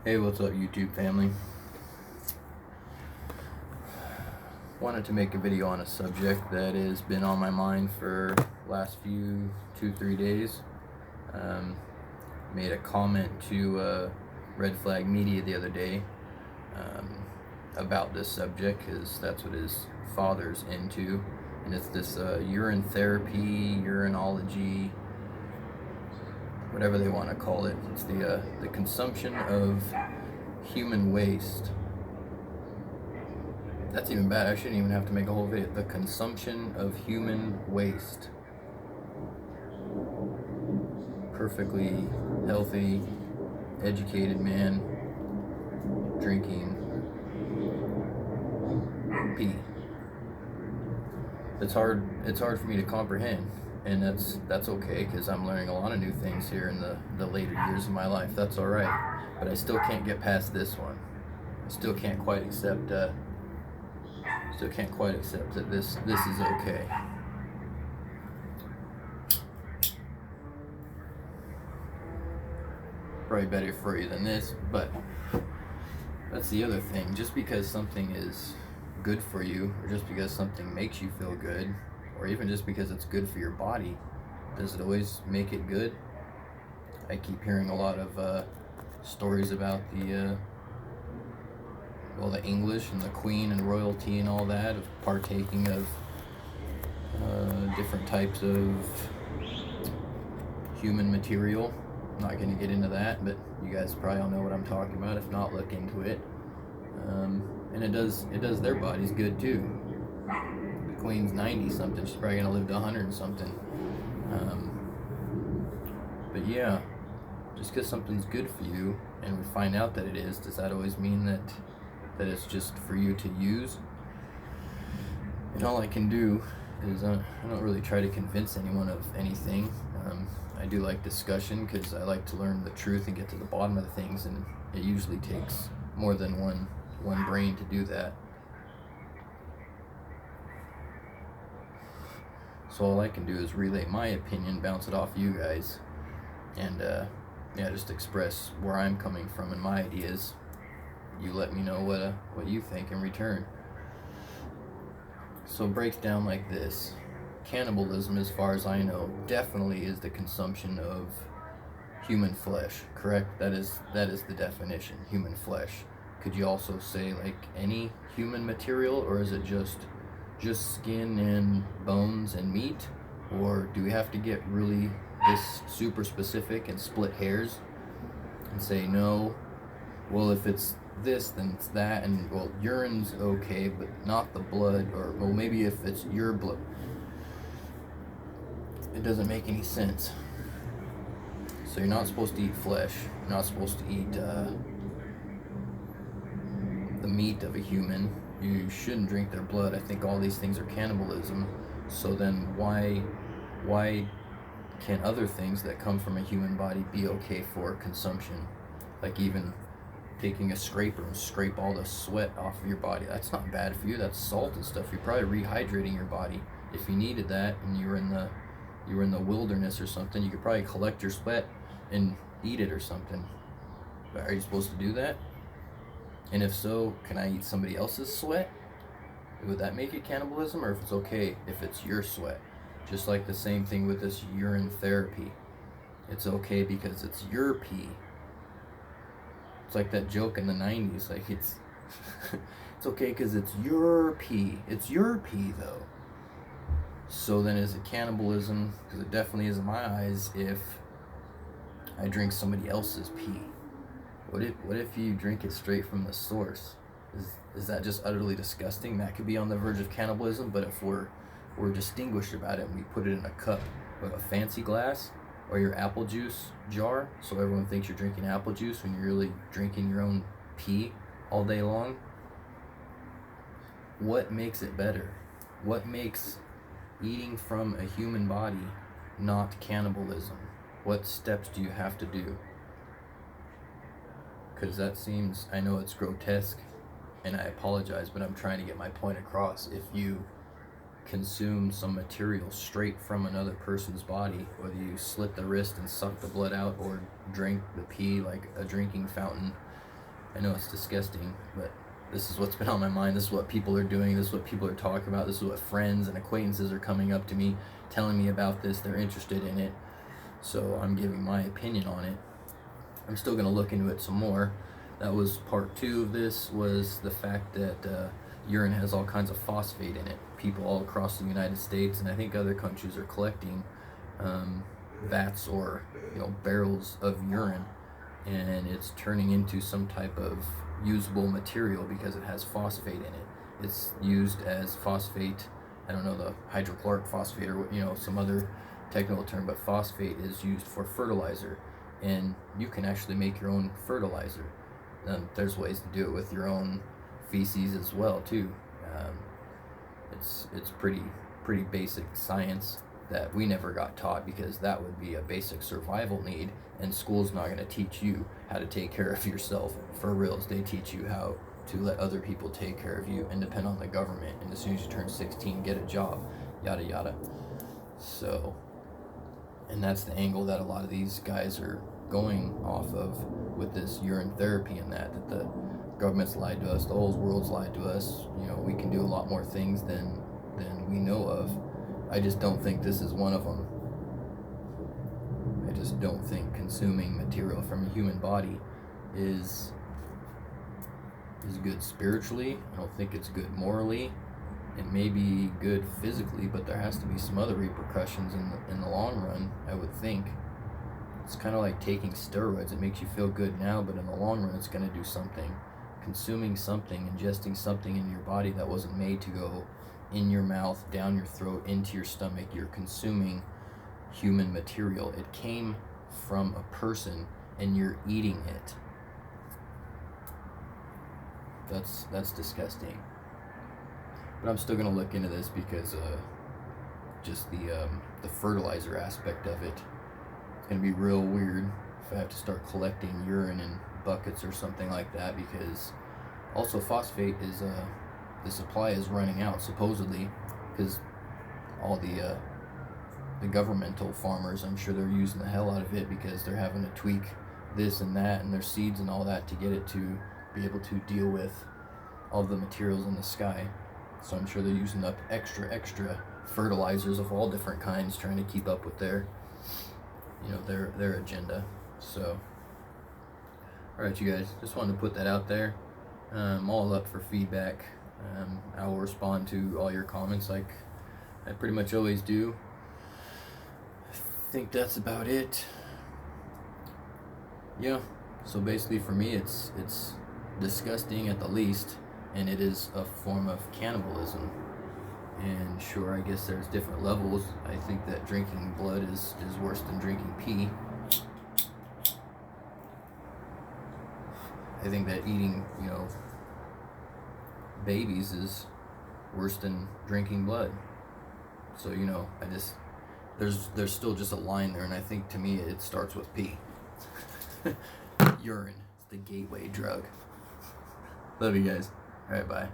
Hey, what's up, YouTube family? Wanted to make a video on a subject that has been on my mind for last few 2-3 days. Made a comment to Red Flag Media the other day about this subject because that's what his father's into, and it's this urine therapy, urinology, whatever they want to call it. It's the consumption of human waste. That's even bad. I shouldn't even have to make a whole video. The consumption of human waste. Perfectly healthy, educated man drinking pee. It's hard for me to comprehend, and that's okay, because I'm learning a lot of new things here in the later years of my life. That's alright, but I still can't get past this one. I still can't quite accept that this is okay. Probably better for you than this, but that's the other thing. Just because something is good for you, or just because something makes you feel good, or even just because it's good for your body, does it always make it good? I keep hearing a lot of stories about the English and the Queen and royalty and all that, of partaking of different types of human material. I'm not going to get into that, but you guys probably all know what I'm talking about. If not, look into it. And it does their bodies good too. The Queen's 90 something. She's probably gonna live to 100 and something. But yeah, just because something's good for you, and we find out that it is, does that always mean that it's just for you to use? And all I can do is I don't really try to convince anyone of anything. I do like discussion, because I like to learn the truth and get to the bottom of the things, and it usually takes more than one brain to do that. So all I can do is relay my opinion, bounce it off you guys, and just express where I'm coming from and my ideas. You let me know what you think in return. So it breaks down like this. Cannibalism, as far as I know, definitely is the consumption of human flesh, correct? That is the definition, human flesh. Could you also say like any human material, or is it just skin and bones and meat? Or do we have to get really this super specific and split hairs and say, no, well, if it's this, then it's that, and well, urine's okay, but not the blood, or well, maybe if it's your blood. It doesn't make any sense. So you're not supposed to eat flesh. You're not supposed to eat the meat of a human. You shouldn't drink their blood. I think all these things are cannibalism. So then why can other things that come from a human body be okay for consumption? Like even taking a scraper and scrape all the sweat off of your body. That's not bad for you. That's salt and stuff. You're probably rehydrating your body. If you needed that and you were in the wilderness or something, you could probably collect your sweat and eat it or something. But are you supposed to do that? And if so, can I eat somebody else's sweat? Would that make it cannibalism? Or if it's okay if it's your sweat? Just like the same thing with this urine therapy. It's okay because it's your pee. It's like that joke in the 90s, like it's okay because it's your pee. It's your pee though. So then is it cannibalism? Because it definitely is in my eyes if I drink somebody else's pee. What if you drink it straight from the source? Is that just utterly disgusting? That could be on the verge of cannibalism. But if we're distinguished about it and we put it in a cup with a fancy glass, or your apple juice jar, so everyone thinks you're drinking apple juice when you're really drinking your own pee all day long, what makes it better? What makes eating from a human body not cannibalism? What steps do you have to do? Because that seems, I know it's grotesque, and I apologize, but I'm trying to get my point across. If you consume some material straight from another person's body, whether you slit the wrist and suck the blood out, or drink the pee like a drinking fountain, I know it's disgusting, but this is what's been on my mind. This is what people are doing. This is what people are talking about. This is what friends and acquaintances are coming up to me, telling me about this. They're interested in it. So I'm giving my opinion on it. I'm still going to look into it some more. That was part 2 of this, was the fact that urine has all kinds of phosphate in it. People all across the United States, and I think other countries, are collecting vats or barrels of urine, and it's turning into some type of usable material because it has phosphate in it. It's used as phosphate. I don't know the hydrochloric phosphate or some other technical term, but phosphate is used for fertilizer, and you can actually make your own fertilizer. There's ways to do it with your own feces as well too. It's pretty basic science that we never got taught, because that would be a basic survival need, and school's not going to teach you how to take care of yourself for reals. They teach you how to let other people take care of you and depend on the government, and as soon as you turn 16, get a job, yada yada. So, and that's the angle that a lot of these guys are going off of with this urine therapy, and that the government's lied to us, the whole world's lied to us. We can do a lot more things than we know of. I just don't think this is one of them. I just don't think consuming material from a human body is good spiritually. I don't think it's good morally. It may be good physically, but there has to be some other repercussions in the long run, I would think. It's kind of like taking steroids. It makes you feel good now, but in the long run, it's going to do something. Consuming something, ingesting something in your body that wasn't made to go in your mouth, down your throat, into your stomach. You're consuming human material. It came from a person, and you're eating it. That's disgusting. But I'm still gonna look into this because just the fertilizer aspect of it. It's gonna be real weird if I have to start collecting urine in buckets or something like that, because also phosphate is the supply is running out supposedly, because all the governmental farmers, I'm sure they're using the hell out of it, because they're having to tweak this and that and their seeds and all that to get it to be able to deal with all the materials in the sky. So I'm sure they're using up extra fertilizers of all different kinds, trying to keep up with their agenda. So alright, you guys, just wanted to put that out there. I'm all up for feedback. I will respond to all your comments like I pretty much always do. I think that's about it. Yeah, so basically for me it's disgusting at the least, and it is a form of cannibalism. And sure, I guess there's different levels. I think that drinking blood is worse than drinking pee. I think that eating, babies is worse than drinking blood. So, I just, there's still just a line there, and I think to me it starts with pee. Urine is the gateway drug. Love you guys. Alright, bye.